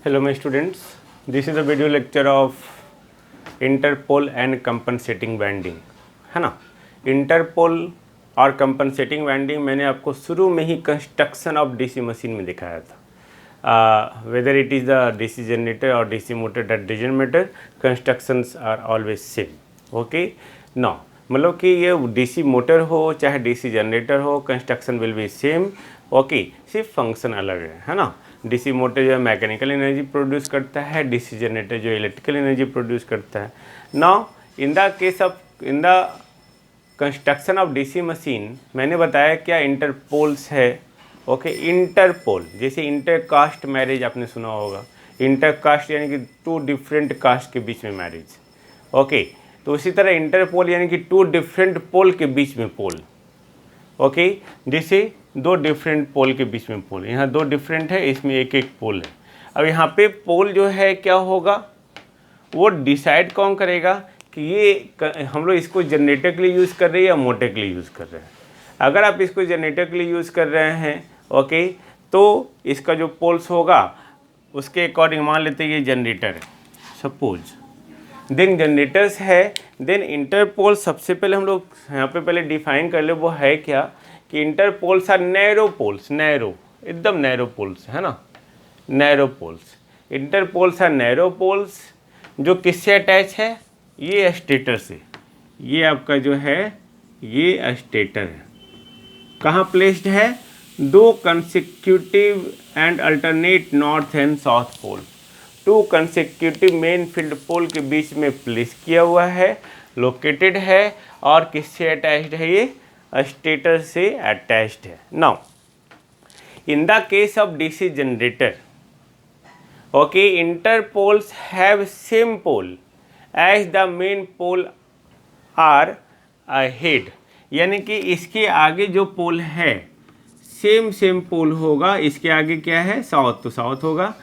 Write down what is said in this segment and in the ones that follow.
Hello my students, this is a video lecture of interpole and compensating winding, है ना। Interpole और compensating winding मैंने आपको शुरू में ही कंस्ट्रक्शन ऑफ डीसी मशीन में दिखाया था। Whether it is the DC generator और DC motor that doesn't matter, constructions are always same. Okay no, मतलब कि ये डीसी मोटर हो चाहे डीसी जनरेटर हो, construction will be same. Okay, सिर्फ फंक्शन अलग है ना। डीसी मोटर जो है मैकेनिकल एनर्जी प्रोड्यूस करता है, डीसी जनरेटर जो इलेक्ट्रिकल एनर्जी प्रोड्यूस करता है। Now in the case of in the construction of DC machine मैंने बताया क्या इंटरपोल्स है। ओके, इंटरपोल जैसे इंटरकास्ट मैरिज आपने सुना होगा। इंटरकास्ट यानी कि टू डिफरेंट कास्ट के बीच में मैरिज। ओके, तो उसी तरह इंटरपोल यानी कि टू डिफरेंट पोल के बीच में पोल। ओके, जैसे दो डिफरेंट पोल के बीच में पोल, यहाँ दो डिफरेंट है, इसमें एक एक पोल है। अब यहाँ पे पोल जो है क्या होगा, वो डिसाइड कौन करेगा कि ये हम लोग इसको जनरेटर के लिए यूज़ कर रहे हैं या मोटर के लिए यूज़ कर रहे हैं। अगर आप इसको जनरेटर के लिए यूज़ कर रहे हैं, ओके, तो इसका जो पोल्स होगा उसके अकॉर्डिंग मान लेते हैं ये जनरेटर है सपोज, देन जनरेटर्स है, देन इंटरपोल। सबसे पहले हम लोग यहाँ पे पहले डिफाइन कर ले वो है क्या कि interpoles are narrow poles, narrow एकदम नैरो पोल्स है ना, narrow poles. Interpoles are narrow poles जो किससे अटैच है, ये स्टेटर से। ये आपका जो है ये स्टेटर है, कहाँ प्लेस्ड है, दो consecutive and alternate north and south pole, two consecutive main field pole के बीच में प्लेस किया हुआ है, लोकेटेड है और किससे अटैच्ड है, ये स्टेटर से अटैच्ड है। Now in the case of DC generator, okay, interpoles have same pole as the main pole are ahead, यानी कि इसके आगे जो पोल है सेम पोल होगा। इसके आगे क्या है, साउथ, तो साउथ होगा।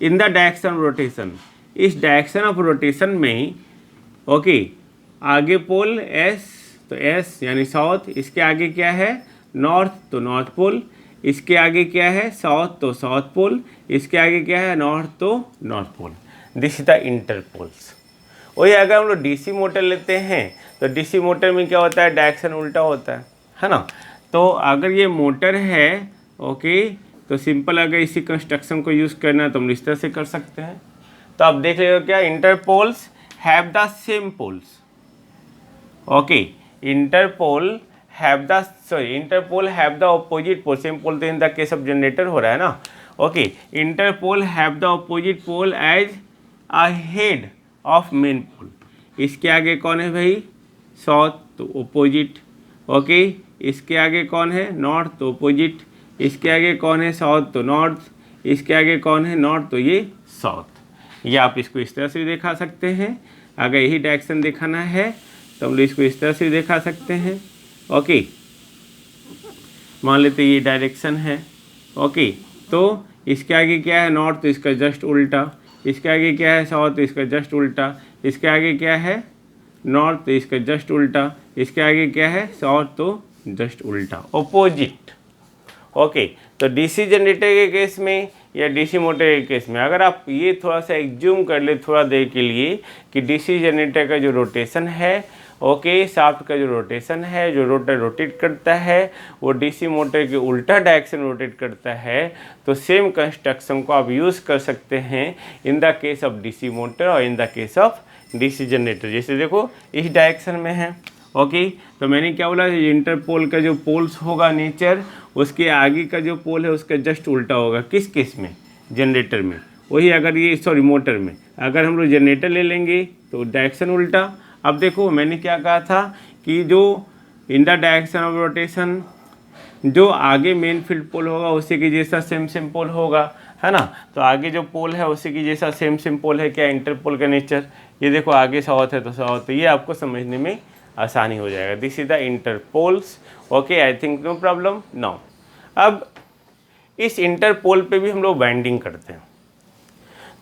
इन द डायरेक्शन रोटेशन, इस डायरेक्शन ऑफ रोटेशन में ओके, आगे पोल एस, तो एस यानी साउथ, इसके आगे क्या है नॉर्थ, तो नॉर्थ पोल, इसके आगे क्या है साउथ, तो साउथ पोल, इसके आगे क्या है नॉर्थ, तो north pole. This is the interpoles. वही अगर हम लोग डीसी मोटर लेते हैं तो डीसी मोटर में क्या होता है, डायरेक्शन उल्टा होता है ना। तो अगर ये मोटर है ओके, तो सिंपल अगर इसी कंस्ट्रक्शन को यूज़ करना है तो हम इस तरह से कर सकते हैं। तो आप देख लीजिए क्या, interpoles have the same poles. Okay, interpole have the opposite pole, same pole तो in the case of generator हो रहा है ना। Okay, interpole have the opposite pole as ahead of main pole. इसके आगे कौन है भाई, साउथ, तो ऑपोजिट। ओके, इसके आगे कौन है नॉर्थ, तो ऑपोजिट। इसके आगे कौन है साउथ, तो नॉर्थ। इसके आगे कौन है नॉर्थ, तो ये साउथ। ये आप इसको इस तरह से दिखा सकते हैं। अगर यही डायरेक्शन दिखाना है तो हम लोग इसको इस तरह से दिखा सकते हैं। ओके, मान लेते ये डायरेक्शन है। ओके, तो इसके आगे क्या है नॉर्थ, तो इसका जस्ट उल्टा। इसके आगे क्या है साउथ, तो इसका जस्ट उल्टा। इसके आगे क्या है नॉर्थ, तो इसका जस्ट उल्टा। इसके आगे क्या है साउथ, तो जस्ट उल्टा, ऑपोजिट। ओके, तो डीसी जनरेटर के केस में या डीसी मोटर के केस में अगर आप ये थोड़ा सा एग्ज्यूम कर ले थोड़ा देर के लिए कि डीसी जनरेटर का जो रोटेशन है, ओके, शाफ्ट का जो रोटेशन है, जो रोटर रोटेट करता है वो डीसी मोटर के उल्टा डायरेक्शन रोटेट करता है, तो सेम कंस्ट्रक्शन को आप यूज़ कर सकते हैं in the case of DC motor और in the case of DC generator. जैसे देखो इस डायरेक्शन में है। ओके, तो मैंने क्या बोला, इंटरपोल का जो पोल्स होगा नेचर, उसके आगे का जो पोल है उसका जस्ट उल्टा होगा। किस केस में, जनरेटर में। वही अगर ये मोटर में अगर हम लोग जनरेटर ले लेंगे तो डायरेक्शन उल्टा। अब देखो मैंने क्या कहा था कि जो in the direction of rotation, जो आगे मेन फील्ड पोल होगा उसी की जैसा सेम पोल होगा, है ना। तो आगे जो पोल है उसी की जैसा सेम पोल है। क्या इंटरपोल का नेचर, ये देखो आगे साउथ है तो साउथ, तो ये आपको समझने में आसानी हो जाएगा। This is the interpoles. Okay, I think no problem now. अब इस इंटरपोल पे भी हम लोग वाइंडिंग करते हैं,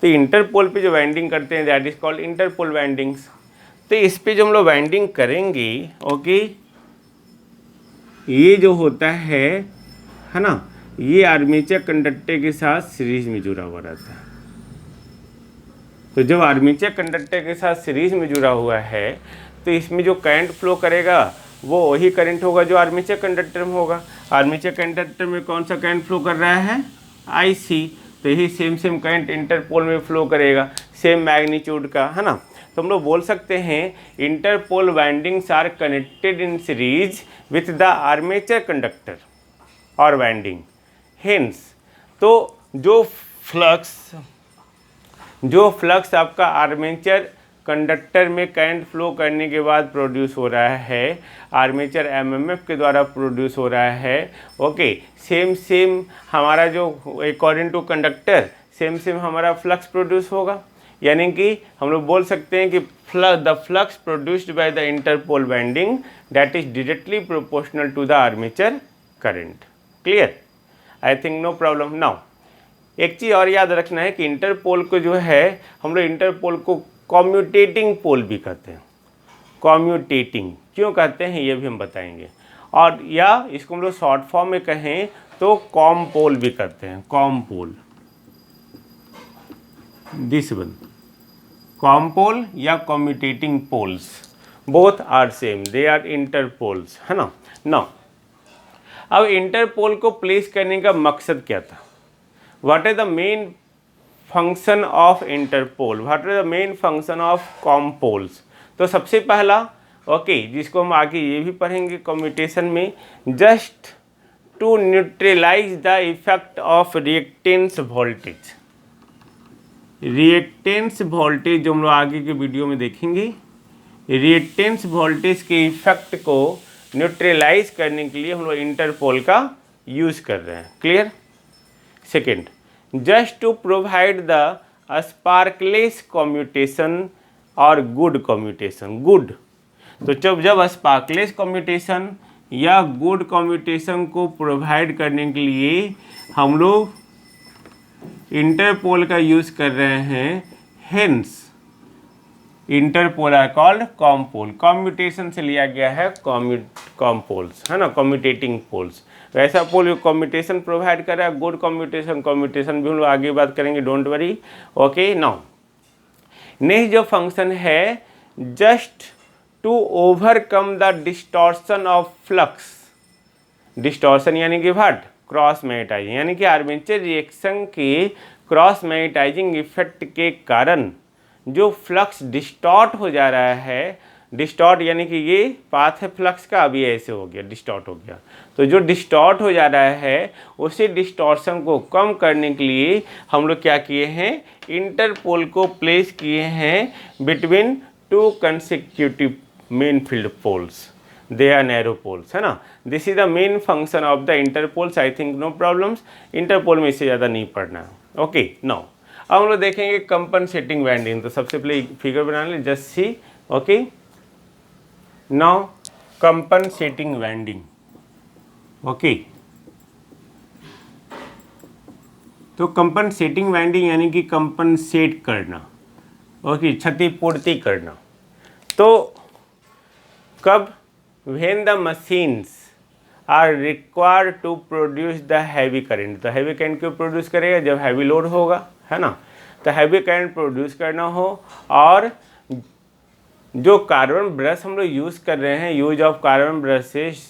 तो इंटरपोल पे जो वाइंडिंग करते हैं that is called interpole windings. तो इस पे जो हम लोग वाइंडिंग करेंगे, ओके, ये जो होता है ना, ये आर्मेचर कंडक्टर के साथ सीरीज में जुड़ा हुआ रहता है। तो जब आर्मेचर कंडक्टर के साथ सीरीज में जुड़ा हुआ है तो इसमें जो करंट फ्लो करेगा वो वही करंट होगा जो आर्मेचर कंडक्टर में होगा। आर्मेचर कंडक्टर में कौन सा करंट फ्लो कर रहा है, IC, तो यही सेम करंट इंटरपोल में फ्लो करेगा, सेम मैग्नीट्यूड का, है ना। तो हम लोग बोल सकते हैं interpole windings are connected in series with the armature conductor और वाइंडिंग। हेंस तो जो फ्लक्स आपका आर्मेचर कंडक्टर में करंट फ्लो करने के बाद प्रोड्यूस हो रहा है, आर्मेचर MMF के द्वारा प्रोड्यूस हो रहा है। ओके, सेम हमारा जो अकॉर्डिंग टू कंडक्टर सेम हमारा फ्लक्स प्रोड्यूस होगा। यानी कि हम लोग बोल सकते हैं कि the flux produced by the interpole winding that is directly proportional to the armature current. Clear? I think no problem. Now एक चीज़ और याद रखना है कि इंटरपोल को जो है हम लोग इंटरपोल को कम्यूटेटिंग पोल भी कहते हैं। कम्यूटेटिंग क्यों कहते हैं ये भी हम बताएंगे, और या इसको हम लोग शॉर्ट फॉर्म में कहें तो कॉम पोल भी कहते हैं। Com pole, this one, com pole या commutating poles, both are same, they are interpoles, है ना। नाउ अब इंटरपोल को प्लेस करने का मकसद क्या था? What is the main function of interpole, what is the main function of com poles? तो सबसे पहला जिसको हम आगे ये भी पढ़ेंगे कम्यूटेशन में, just to neutralise the effect of reactance voltage. Reactance voltage जो हम लोग आगे के वीडियो में देखेंगे, रिएक्टेंस वोल्टेज के इफेक्ट को न्यूट्रलाइज करने के लिए हम लोग इंटरपोल का यूज़ कर रहे हैं। Clear? Second, just to provide the sparkless commutation और गुड कम्यूटेशन। गुड, तो जब स्पार्कलेस कम्यूटेशन या गुड कम्यूटेशन को प्रोवाइड करने के लिए हम लोग इंटरपोल का यूज़ कर रहे हैं, hence interpole are called com pole. Commutation से लिया गया है कॉम पोल्स, है ना, कम्यूटेटिंग पोल्स। वैसा पोल जो कम्यूटेशन प्रोवाइड कर रहा है, गुड कम्यूटेशन भी हम लोग आगे बात करेंगे, don't worry. Okay, now next जो फंक्शन है, just to overcome the distortion of flux. Distortion यानी कि व्हाट, क्रॉस मैग्नेटाइजिंग, यानी कि आर्मेचर रिएक्शन के क्रॉस मैग्नेटाइजिंग इफेक्ट के कारण जो फ्लक्स डिस्टॉर्ट हो जा रहा है, डिस्टॉर्ट यानी कि ये पाथ है फ्लक्स का, अभी ऐसे हो गया, डिस्टॉर्ट हो गया, तो जो डिस्टॉर्ट हो जा रहा है उसी डिस्टॉर्शन को कम करने के लिए हम लोग क्या किए हैं, इंटरपोल को प्लेस किए हैं between two consecutive main field poles, they are narrow poles, है ना। This is the main function of the interpoles. I think no problems, interpole में इससे ज़्यादा नहीं पढ़ना है। ओके, नाउ अब हम लोग देखेंगे कंपनसेटिंग वाइंडिंग। तो सबसे पहले फिगर बना लें, just see. Okay, now compensating winding. Okay, तो कंपनसेटिंग वाइंडिंग यानी कि कंपनसेट करना, ओके, क्षतिपूर्ति करना। तो कब, when the machines are required to produce the heavy current. तो हैवी करंट क्यों प्रोड्यूस करेगा, जब हैवी लोड होगा, है ना। तो हैवी करंट प्रोड्यूस करना हो, और जो कार्बन ब्रश हम लोग यूज़ कर रहे हैं, यूज ऑफ कार्बन ब्रशेस,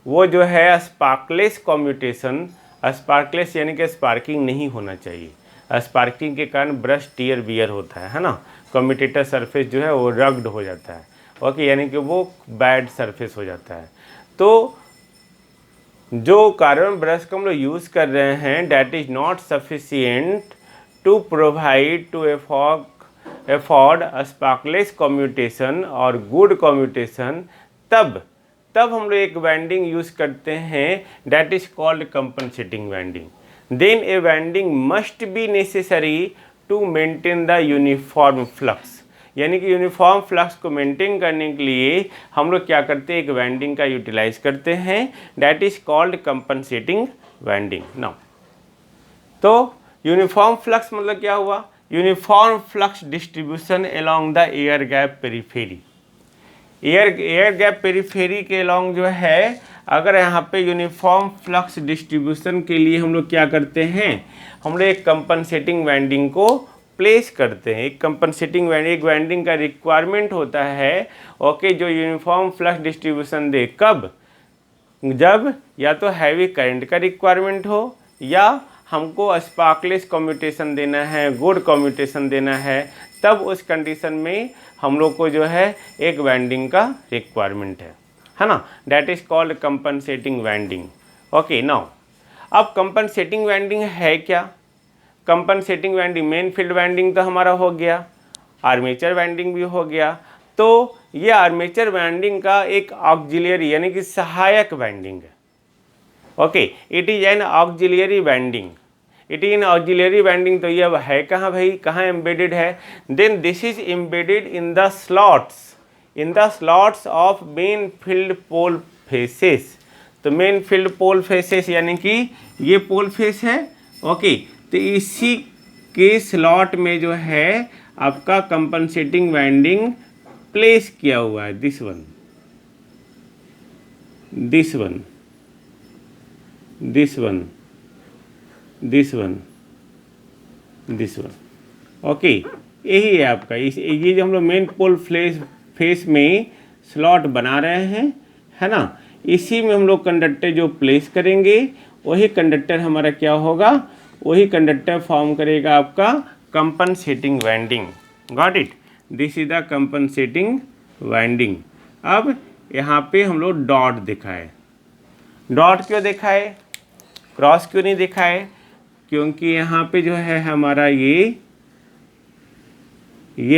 वो जो है स्पार्कलेस कम्यूटेशन, स्पार्कलेस यानी कि स्पार्किंग नहीं होना चाहिए। स्पार्किंग के कारण ब्रश टियर बियर होता है ना, कम्यूटेटर सरफेस जो है वो रग्ड हो जाता है। ओके, यानी कि वो बैड सरफेस हो जाता है। तो जो कार्बन ब्रश को हम लोग यूज़ कर रहे हैं, that is not sufficient to provide to afford sparkless commutation और गुड कम्यूटेशन, तब हम लोग एक वाइंडिंग यूज़ करते हैं, that is called compensating winding. Then a winding must be necessary to maintain the uniform flux, यानी कि यूनिफॉर्म फ्लक्स को मेंटेन करने के लिए हम लोग क्या करते हैं, एक वाइंडिंग का यूटिलाइज करते हैं, that is called compensating winding. Now तो यूनिफॉर्म फ्लक्स मतलब क्या हुआ, uniform flux distribution along the air gap periphery. Air gap periphery के अलोंग जो है, अगर यहाँ पे यूनिफॉर्म फ्लक्स डिस्ट्रीब्यूशन के लिए हम लोग क्या करते हैं, हम लोग एक कंपनसेटिंग वाइंडिंग को प्लेस करते हैं, एक कंपनसेटिंग वाइंडिंग, एक वाइंडिंग का रिक्वायरमेंट होता है ओके, जो यूनिफॉर्म फ्लक्स डिस्ट्रीब्यूशन दे। कब? जब या तो हैवी करंट का रिक्वायरमेंट हो या हमको स्पार्कलेस कम्यूटेशन देना है, गुड कम्यूटेशन देना है, तब उस कंडीशन में हम लोग को जो है एक वाइंडिंग का रिक्वायरमेंट है ना। That is called compensating winding. Okay, now अब कंपनसेटिंग वाइंडिंग है क्या? Compensating winding, main field winding तो हमारा हो गया, आर्मेचर वाइंडिंग भी हो गया। तो ये आर्मेचर वाइंडिंग का एक ऑक्सिलरी यानी कि सहायक वाइंडिंग है। Okay, it is an auxiliary winding, it is an auxiliary winding. तो ये है कहाँ भाई, कहाँ एम्बेडेड है? Then this is embedded in the slots of main field pole faces. तो मेन फील्ड पोल फेसेस यानी कि ये पोल फेस है। ओके, तो इसी के स्लॉट में जो है आपका कंपनसेटिंग वाइंडिंग प्लेस किया हुआ है। This one, this one, this one, this one, this one. Okay, यही है आपका ये जो हम लोग मेन पोल फेस में स्लॉट बना रहे हैं, है ना। इसी में हम लोग कंडक्टर जो प्लेस करेंगे वही कंडक्टर हमारा क्या होगा, वही कंडक्टर फॉर्म करेगा आपका compensating winding. Got it? This is the compensating winding. अब यहाँ पे हम लोग डॉट दिखाए। डॉट क्यों दिखाए, क्रॉस क्यों नहीं दिखाए? क्योंकि यहाँ पे जो है हमारा ये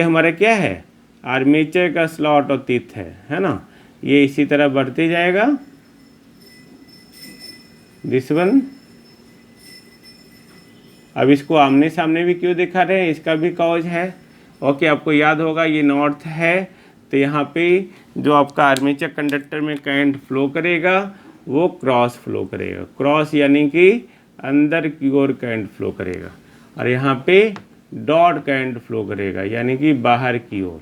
हमारा क्या है, आर्मेचर का स्लॉट और टिथ है ना। ये इसी तरह बढ़ते जाएगा, दिस वन। अब इसको आमने सामने भी क्यों दिखा रहे हैं, इसका भी कॉज है। ओके, आपको याद होगा ये नॉर्थ है, तो यहाँ पे जो आपका आर्मेचर कंडक्टर में करंट फ्लो करेगा वो क्रॉस फ्लो करेगा। क्रॉस यानी कि अंदर की ओर करंट फ्लो करेगा, और यहाँ पे डॉट करंट फ्लो करेगा यानी कि बाहर की ओर,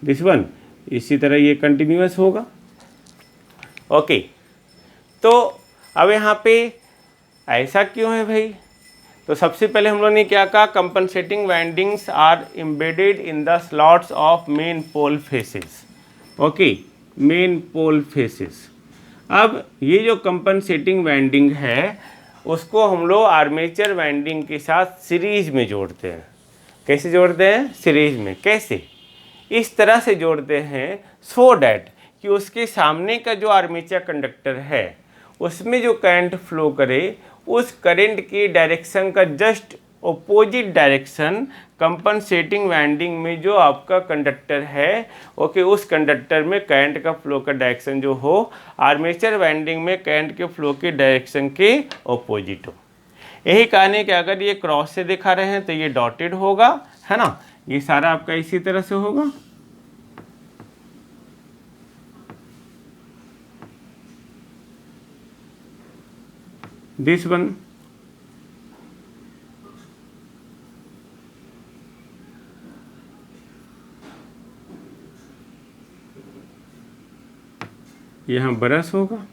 दिस वन। इसी तरह ये कंटिन्यूअस होगा। ओके, तो अब यहाँ पे ऐसा क्यों है भाई? तो सबसे पहले हम लोग ने क्या कहा, compensating windings are embedded in the slots of main pole faces. Okay, main pole faces. अब ये जो कंपनसेटिंग वाइंडिंग है उसको हम लोग आर्मेचर वाइंडिंग के साथ सीरीज में जोड़ते हैं। कैसे जोड़ते हैं? सीरीज में। कैसे? इस तरह से जोड़ते हैं सो डैट कि उसके सामने का जो आर्मेचर कंडक्टर है उसमें जो करंट फ्लो करे उस करंट की डायरेक्शन का just opposite direction compensating winding में जो आपका कंडक्टर है ओके, उस कंडक्टर में करंट का फ्लो का डायरेक्शन जो हो आर्मेचर वाइंडिंग में करंट के फ्लो की डायरेक्शन के ऑपोजिट हो। यही कहने कि अगर ये क्रॉस से दिखा रहे हैं तो ये डॉटेड होगा, है ना। ये सारा आपका इसी तरह से होगा। दिस वन, यहाँ ब्रश होगा,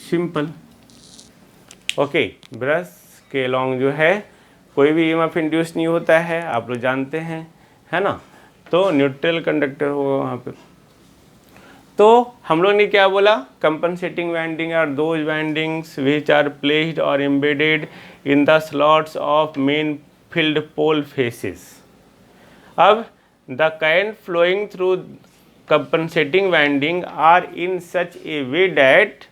सिंपल। ओके, ब्रश के अलॉन्ग जो है कोई भी ईएमएफ इंड्यूस नहीं होता है, आप लोग जानते हैं, है ना। तो न्यूट्रल कंडक्टर होगा वहाँ पे। तो हम लोग ने क्या बोला, compensating winding are those windings which are placed और embedded in the slots of main field pole faces. अब the current flowing through compensating winding are in such a way that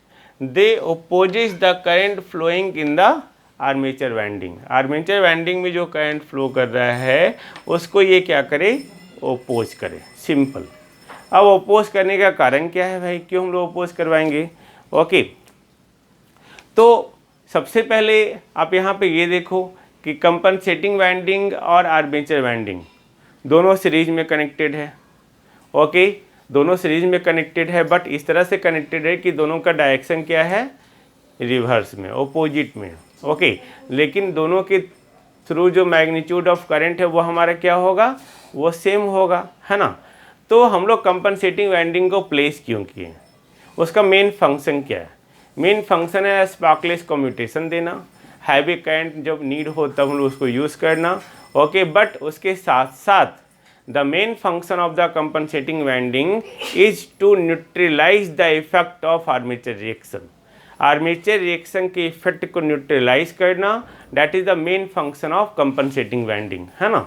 they opposes the current flowing in the armature winding। Armature winding में जो current flow कर रहा है उसको ये क्या करे, ओपोज करे, सिंपल। अब ओपोज करने का कारण क्या है भाई, क्यों हम लोग ओपोज करवाएंगे? ओके, तो सबसे पहले आप यहाँ पे ये देखो कि कंपनसेटिंग वाइंडिंग और आर्मेचर वाइंडिंग दोनों सीरीज में कनेक्टेड है। ओके, दोनों सीरीज में कनेक्टेड है, बट इस तरह से कनेक्टेड है कि दोनों का डायरेक्शन क्या है, रिवर्स में, ऑपोजिट में। ओके, लेकिन दोनों के थ्रू जो मैग्नीट्यूड ऑफ करंट है वो हमारा क्या होगा, वो सेम होगा, है ना। तो हम लोग कंपनसेटिंग वाइंडिंग को प्लेस क्यों किए, उसका मेन फंक्शन क्या है? मेन फंक्शन है स्पार्कलेस कम्यूटेशन देना, हैवी करंट जब नीड हो तब हम लोग उसको यूज़ करना। ओके, बट उसके साथ साथ the main function of the compensating winding is to neutralise the effect of armature reaction. Armature reaction के इफेक्ट को न्यूट्रलाइज करना, that is the main function of compensating winding, है ना।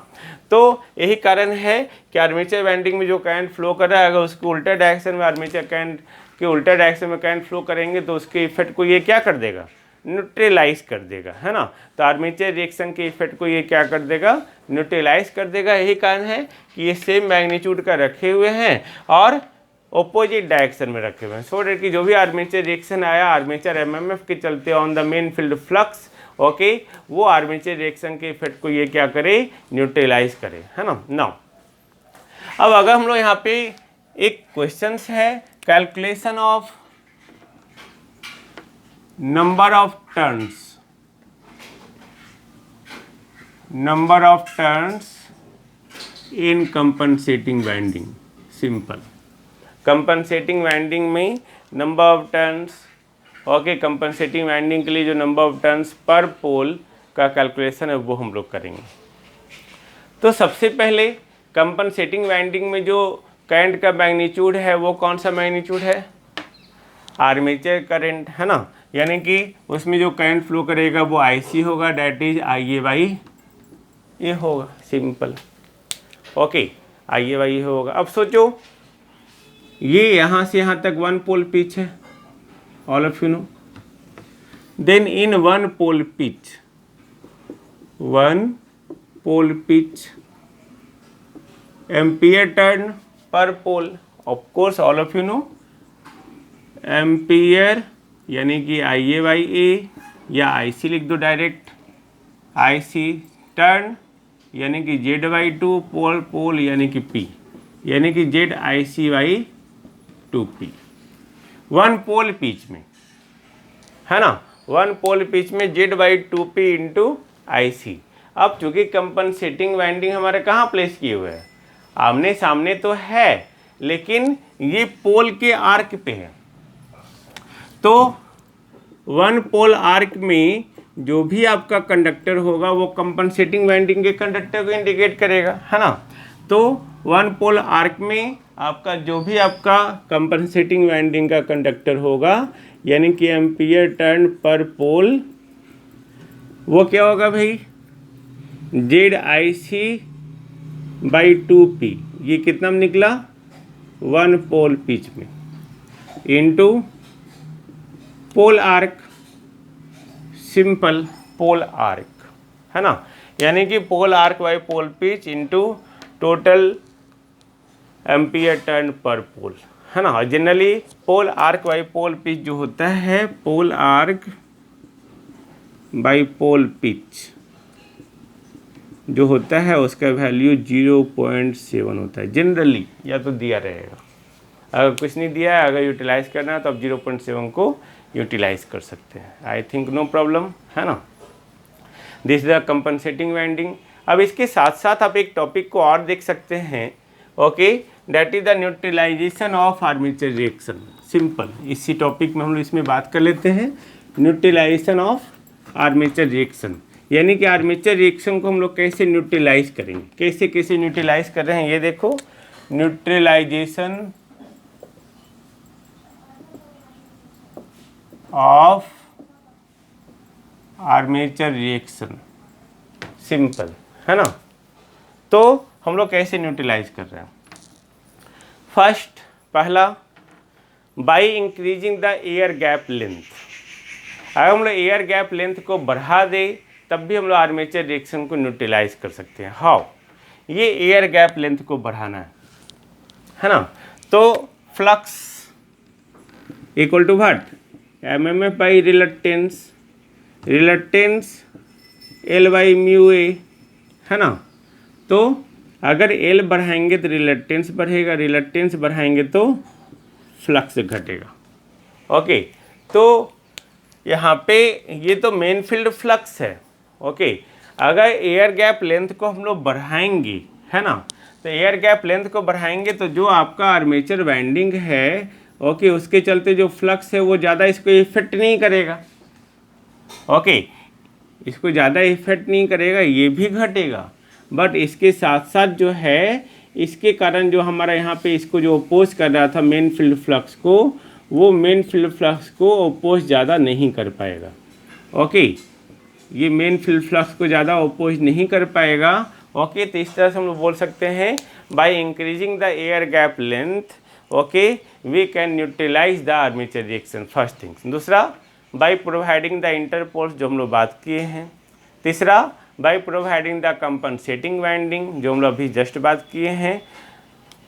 तो यही कारण है कि आर्मेचर वाइंडिंग में जो करंट फ्लो कर रहा है, अगर उसको उल्टा डायरेक्शन में आर्मेचर करंट के उल्टा डायरेक्शन में करंट फ्लो करेंगे तो उसके इफेक्ट को ये क्या कर देगा, न्यूट्रलाइज कर देगा, है ना। तो आर्मेचर रिएक्शन के इफेक्ट को ये क्या कर देगा, न्यूट्रलाइज कर देगा। यही कारण है कि ये सेम मैग्नीट्यूड का रखे हुए हैं और ऑपोजिट डायरेक्शन में रखे हुए हैं, सो दैट कि जो भी आर्मेचर रिएक्शन आया आर्मेचर एमएमएफ के चलते on the main field flux, okay, वो आर्मेचर रिएक्शन के इफेक्ट को ये क्या करे, न्यूट्रलाइज करे, है ना। नाउ अब अगर हम लोग यहाँ पे एक क्वेश्चन है, calculation of number of turns in compensating winding. Simple, compensating winding में number of turns, okay, compensating winding के लिए जो नंबर ऑफ टर्न्स पर पोल का कैलकुलेशन है वो हम लोग करेंगे। तो सबसे पहले कंपनसेटिंग वाइंडिंग में जो करंट का मैग्नीट्यूड है वो कौन सा मैग्नीट्यूड है, आर्मेचर करंट, है ना। यानी कि उसमें जो करंट फ्लो करेगा वो IC होगा, डैट इज IA/A होगा। सिंपल, ओके, IA/A होगा। अब सोचो ये यहाँ से यहाँ तक वन पोल पिच है, all of you know, then in one pole pitch ampere turn per pole, of course all of you know, ampere यानी कि IA/A या IC लिख दो डायरेक्ट, IC टर्न यानी कि Z/2, पोल यानी कि P यानी कि ZIC/2P, वन पोल पिच में, है ना, वन पोल पिच में Z/2P इंटू IC। अब चूंकि कंपनसेटिंग वाइंडिंग हमारे कहाँ प्लेस किए हुए हैं, आमने सामने तो है लेकिन ये पोल के आर्क पे है, तो वन पोल आर्क में जो भी आपका कंडक्टर होगा वो कंपनसेटिंग वाइंडिंग के कंडक्टर को इंडिकेट करेगा, है ना। तो वन पोल आर्क में आपका जो भी आपका कंपनसेटिंग वाइंडिंग का कंडक्टर होगा यानी कि एम्पियर टर्न पर पोल, वो क्या होगा भाई, ZIC/2P, ये कितना में निकला, वन पोल पिच में, into pole arc, simple pole arc, है ना, यानी कि pole arc by pole pitch into total ampere turn per pole, है ना। Generally pole arc by pole pitch जो होता है, pole arc by pole pitch जो होता है उसका वैल्यू 0.7 होता है जनरली, या तो दिया रहेगा, अगर कुछ नहीं दिया है, अगर यूटिलाइज करना है तो आप 0.7 को यूटिलाइज कर सकते हैं। आई थिंक नो प्रॉब्लम, है ना। This is the compensating winding. अब इसके साथ साथ आप एक टॉपिक को और देख सकते हैं, okay, that is the neutralisation of armature reaction. Simple, इसी टॉपिक में हम लोग इसमें बात कर लेते हैं, न्यूट्रलाइजेशन ऑफ आर्मेचर रिएक्शन, यानी कि आर्मेचर रिएक्शन को हम लोग कैसे न्यूट्रलाइज करेंगे, कैसे कैसे न्यूट्रलाइज कर रहे हैं ये देखो। Neutralisation of armature reaction, simple, है ना। तो हम लोग कैसे न्यूट्रलाइज कर रहे हैं, फर्स्ट पहला bye increasing the air gap length. अगर हम लोग एयर गैप लेंथ को बढ़ा दे तब भी हम लोग आर्मेचर रिएक्शन को न्यूट्रलाइज कर सकते हैं। हाउ, ये एयर गैप लेंथ को बढ़ाना है ना। तो flux equal to what, MMF by reluctance L/μA, है ना। तो अगर L बढ़ाएंगे तो रिलक्टेंस बढ़ेगा, रिलक्टेंस बढ़ाएंगे तो फ्लक्स घटेगा। ओके, तो यहाँ पे ये तो मेन फील्ड फ्लक्स है। ओके, अगर एयर गैप लेंथ को हम लोग बढ़ाएंगे, है ना, तो एयर गैप लेंथ को बढ़ाएंगे तो जो आपका आर्मेचर वाइंडिंग है, ओके, उसके चलते जो फ्लक्स है वो ज़्यादा इसको इफेक्ट नहीं करेगा। ओके, इसको ज़्यादा इफेक्ट नहीं करेगा, ये भी घटेगा, बट इसके साथ साथ जो है इसके कारण जो हमारा यहाँ पे इसको जो अपोज कर रहा था मेन फील्ड फ्लक्स को, वो मेन फील्ड फ्लक्स को अपोज ज़्यादा नहीं कर पाएगा। ओके, ये मेन फील्ड फ्लक्स को ज़्यादा अपोज नहीं कर पाएगा। ओके, तो इस तरह से हम लोग बोल सकते हैं by increasing the air gap length, okay, we can neutralise the armature reaction, first things. दूसरा, बाय प्रोवाइडिंग द इंटरपोल्स, जो हम लोग बात किए हैं। तीसरा, by providing the compensating winding, जो हम लोग अभी जस्ट बात किए हैं।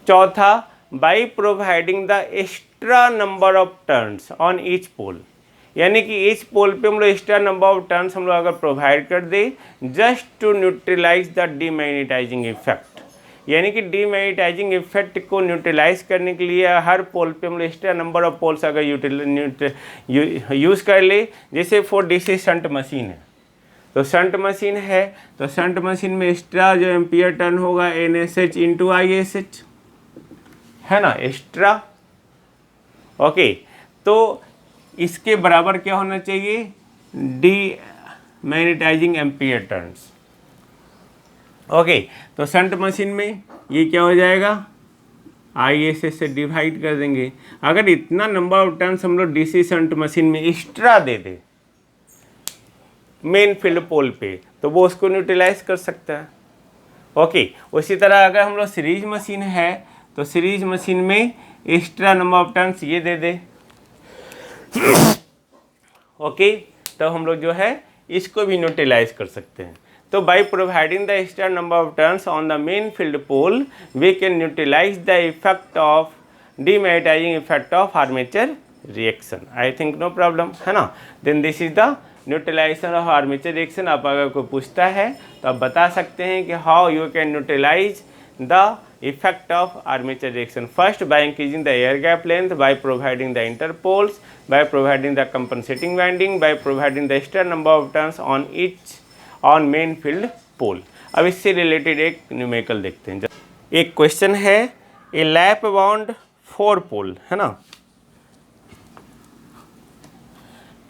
चौथा, by providing the extra number of turns on each pole, यानी कि ईच पोल पे हम लोग एक्स्ट्रा नंबर ऑफ टर्न्स हम लोग अगर प्रोवाइड कर दे just to neutralise the demagnetising effect, यानी कि डीमैग्नेटाइजिंग इफेक्ट को न्यूट्रलाइज करने के लिए हर पोल पे हम लोग एक्स्ट्रा नंबर ऑफ पोल्स अगर यूज़ कर ले। जैसे 4 DC शंट मशीन है, तो शंट मशीन है तो शंट मशीन में एक्स्ट्रा जो एम्पियर टर्न होगा NSH इंटू ISH, है ना, एक्स्ट्रा। ओके, तो इसके बराबर क्या होना चाहिए, डीमैग्नेटाइजिंग एम्पियर टर्न्स। ओके, तो शंट मशीन में ये क्या हो जाएगा, ISH से डिवाइड कर देंगे। अगर इतना नंबर ऑफ टर्न्स हम लोग DC शंट मशीन में एक्स्ट्रा दे दे मेन फील्ड पोल पे, तो वो उसको न्यूट्रलाइज कर सकता है। ओके, उसी तरह अगर हम लोग सीरीज मशीन है तो सीरीज मशीन में एक्स्ट्रा नंबर ऑफ टर्न्स ये दे दे। ओके, तो हम लोग जो है इसको भी न्यूट्रलाइज कर सकते हैं। तो by providing the extra number of turns on the main field pole we can neutralise the effect of demagnetising effect of armature reaction. I think no problem, है ना। Then this is the neutralisation of armature reaction. आप अगर कोई पूछता है तो आप बता सकते हैं कि how you can neutralise the effect of armature reaction. First, by increasing the air gap length, by providing the interpoles, by providing the compensating winding, by providing the extra number of turns on main field pole. अब इससे related एक numerical देखते हैं। एक question है, ए lap bound 4 पोल, है ना,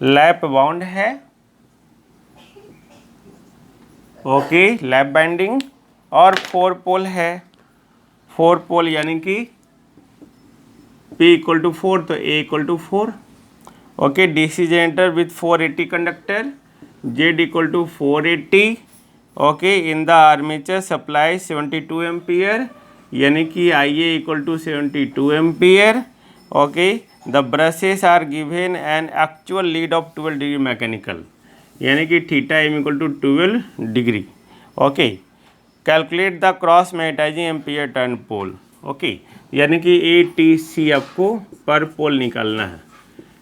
lap bound है, ओके, लैप बाइंडिंग और 4 पोल है। 4 पोल यानी कि P = 4 तो A = 4। Okay, DC generator with 480 conductor, Z = 480। Okay, in the armature supply 72 ampere, यानी कि IA = 72 ampere. Okay, the brushes are given an actual lead of 12 degree mechanical, यानी कि θm = 12 degree. Okay, calculate the cross magnetising ampere turn pole. Okay, यानी कि ATC आपको पर पोल निकालना है।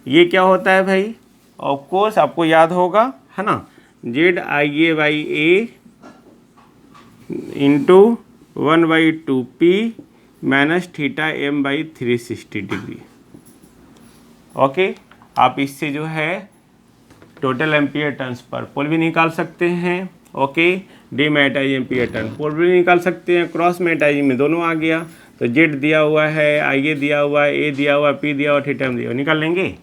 ये क्या होता है भाई, ऑफ कोर्स आपको याद होगा, है ना, ZIA/A into 1/2P minus θm/360 degree. Okay, आप इससे जो है टोटल एम्पियर टर्न्स पर पोल भी निकाल सकते हैं। ओके, डीमैग्नेटाइजिंग एम्पियर टर्न पोल भी निकाल सकते हैं। क्रॉस मैग्नेटाइजिंग में दोनों आ गया, तो Z दिया हुआ है, IA दिया हुआ है, A दिया हुआ है, P दिया हुआ, θm दिया हुआ, निकाल लेंगे।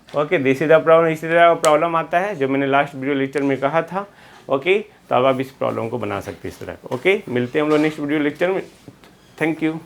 Okay, this is the problem. इसी तरह का प्रॉब्लम आता है जो मैंने लास्ट वीडियो लेक्चर में कहा था। ओके, तो अब आप इस प्रॉब्लम को बना सकते हैं इस तरह। ओके, मिलते हैं हम लोग नेक्स्ट वीडियो लेक्चर में। Thank you.